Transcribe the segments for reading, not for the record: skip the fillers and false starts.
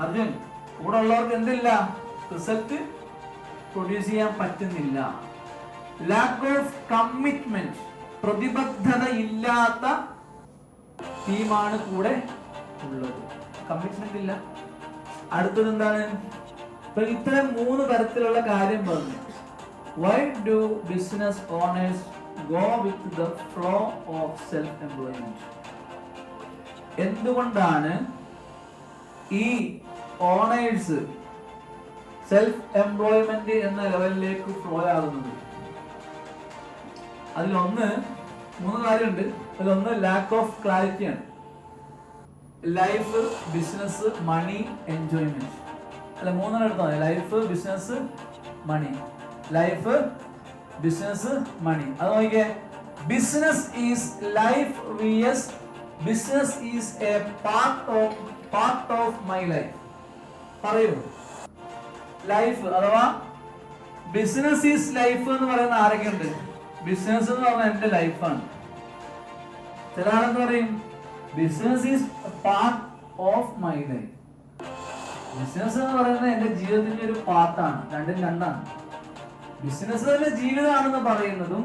അർജുൻ, കൂടെ ഉള്ളവർക്ക് എന്തില്ല? റിസൾട്ട് പ്രൊഡ്യൂസ് ചെയ്യാൻ പറ്റുന്നില്ല. ലാക്ക് ഓഫ് കമ്മിറ്റ്മെന്റ്, പ്രതിബദ്ധത ഇല്ലാത്ത ടീമാണ് കൂടെ ഉള്ളത്. കമ്മിറ്റ്മെന്റ് ഇല്ല. അടുത്തത് എന്താണ്? ഇത്തരം 3 തരത്തിലുള്ള കാര്യം പറഞ്ഞു. Why do business owners go with the flow of self-employment? എന്തുകൊണ്ടാണ് ഈ ഓണേഴ്സ് സെൽഫ് എംപ്ലോയ്മെന്റ് എന്ന ലെവലിലേക്ക് ഫ്ലോ ആകുന്നത്? അതിലൊന്ന് 3 കാര്യമുണ്ട്. അതിലൊന്ന് ലാക്ക് ഓഫ് ക്ലാരിറ്റിയാണ്. Life, business, money, enjoyment. അല്ല, 3 എടുത്താൽ മതി. Life, business, money. Life, business, money. അത് നോക്കിയേ. Business is life vs business is a part of my life. പറയൂ. ലൈഫ് അഥവാ ബിസിനസ് ഈസ് ലൈഫ് എന്ന് പറയുന്ന ആരൊക്കെ ഉണ്ട്? ബിസിനസ് എന്ന് പറഞ്ഞാൽ എന്റെ ലൈഫാണ്. ചില ആളെന്ന് പറയും business is part of my life. Business എന്ന് പറയുന്നത് എന്റെ ജീവിതത്തിന്റെ ഒരു പാർട്ടാണ്. രണ്ടും രണ്ടാണ്. ബിസിനസ് തന്നെ ജീവിതമാണെന്ന് പറയുന്നതും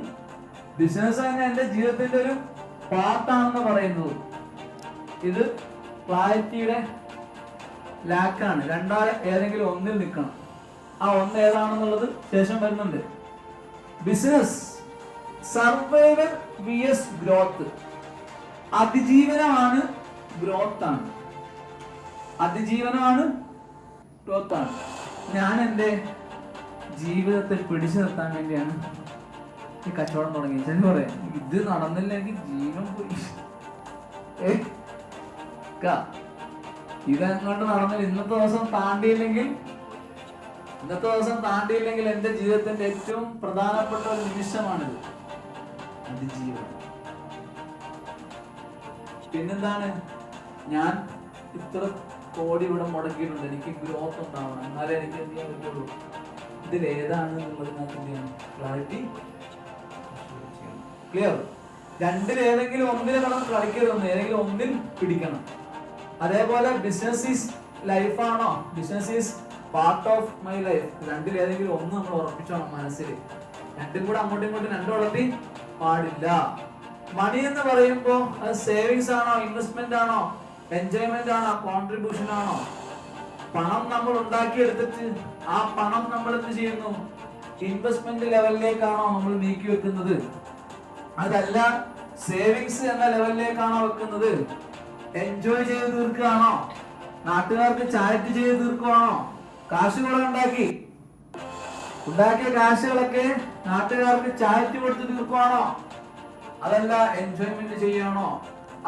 ബിസിനസ് തന്നെ എന്റെ ജീവിതത്തിന്റെ ഒരു പാർട്ടാണെന്ന് പറയുന്നതും ഇത് ക്ലാരിറ്റിയുടെ ലാക്കാണ്. രണ്ടാളെ ഏതെങ്കിലും ഒന്നിൽ നിൽക്കണം. ആ ഒന്ന് ഏതാണെന്നുള്ളത് ശേഷം വരുന്നുണ്ട്. Business survival vs growth. അതിജീവനമാണ്, ഗ്രോത്ത് ആണ്. അതിജീവനമാണ്, ഗ്രോത്ത് ആണ്. ഞാൻ എൻ്റെ ജീവിതത്തിൽ പിടിച്ചു നിർത്താൻ വേണ്ടിയാണ് ഈ കച്ചവടം തുടങ്ങിയത്. ചെന്ന് പറയാം, ഇത് നടന്നില്ല എനിക്ക് ജീവൻ പോയി. ഇതെങ്ങോട്ട് നടന്നില്ല, ഇന്നത്തെ ദിവസം താണ്ടിയില്ലെങ്കിൽ എന്റെ ജീവിതത്തിന്റെ ഏറ്റവും പ്രധാനപ്പെട്ട ഒരു നിമിഷമാണിത്. അതിജീവനം. പിന്നെന്താണ്? ഞാൻ ഇത്ര കോടി ഇവിടെ മുടക്കിയിട്ടുണ്ട്, എനിക്ക് ഗ്രോത്ത് ഉണ്ടാവണം, എന്നാലേ എനിക്ക് എന്ത് ചെയ്യാൻ പറ്റുള്ളൂ. ഇതിലേതാണ് എന്നുള്ളതിനകത്ത് എന്ത് ചെയ്യണം? ക്ലാരിറ്റി. ക്ലിയർ? രണ്ടിലേതെങ്കിലും ഒന്നിൽ കടന്ന് കളിക്കരുതെന്ന്, ഏതെങ്കിലും ഒന്നിൽ പിടിക്കണം. അതേപോലെ ബിസിനസ് ഈസ് ലൈഫാണോ, business is part of my life, രണ്ടിലേതെങ്കിലും ഒന്ന് നമ്മൾ ഉറപ്പിച്ചോണം മനസ്സിൽ. രണ്ടും കൂടെ അങ്ങോട്ടും ഇങ്ങോട്ടും രണ്ടും ഉളപ്പി പാടില്ല. മണി എന്ന് പറയുമ്പോൾ അത് സേവിങ്സ് ആണോ, ഇൻവെസ്റ്റ്മെന്റ് ആണോ, എൻജോയ്മെന്റ് ആണോ, കോൺട്രിബ്യൂഷൻ ആണോ? പണം നമ്മൾ ഉണ്ടാക്കിയെടുത്തിട്ട് ആ പണം നമ്മൾ എന്ത് ചെയ്യുന്നു? ഇൻവെസ്റ്റ്മെന്റ് ലെവലിലേക്കാണോ നമ്മൾ നീക്കി വെക്കുന്നത്? അതല്ല സേവിങ്സ് എന്ന ലെവലിലേക്കാണോ വെക്കുന്നത്? എൻജോയ് ചെയ്ത് തീർക്കുകയാണോ? നാട്ടുകാർക്ക് ചാരിറ്റി ചെയ്ത് തീർക്കുകയാണോ? കാശുകളെ ഉണ്ടാക്കിയ കാശുകളൊക്കെ നാട്ടുകാർക്ക് ചാരിറ്റി കൊടുത്ത് തീർക്കുകയാണോ? അതല്ല എൻജോയ്മെന്റ് ചെയ്യാണോ?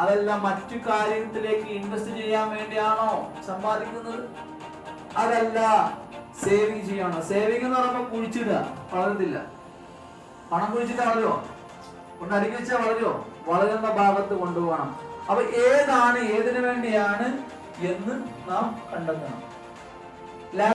അതല്ല മറ്റു കാര്യത്തിലേക്ക് ഇൻവെസ്റ്റ് ചെയ്യാൻ വേണ്ടിയാണോ സമ്പാദിക്കുന്നത്? അതല്ല സേവിങ് ചെയ്യണോ? സേവിങ് എന്ന് പറയുമ്പോൾ കുഴിച്ചിടുക, വളരത്തില്ല. പണം കുഴിച്ചിട്ട് വളരുമോ? കൊണ്ട് അടുക്കി വെച്ചാൽ വളരുമോ? വളരുന്ന ഭാഗത്ത് കൊണ്ടുപോകണം. അപ്പൊ ഏതാണ്, ഏതിനു വേണ്ടിയാണ് എന്ന് നാം കണ്ടെത്തണം.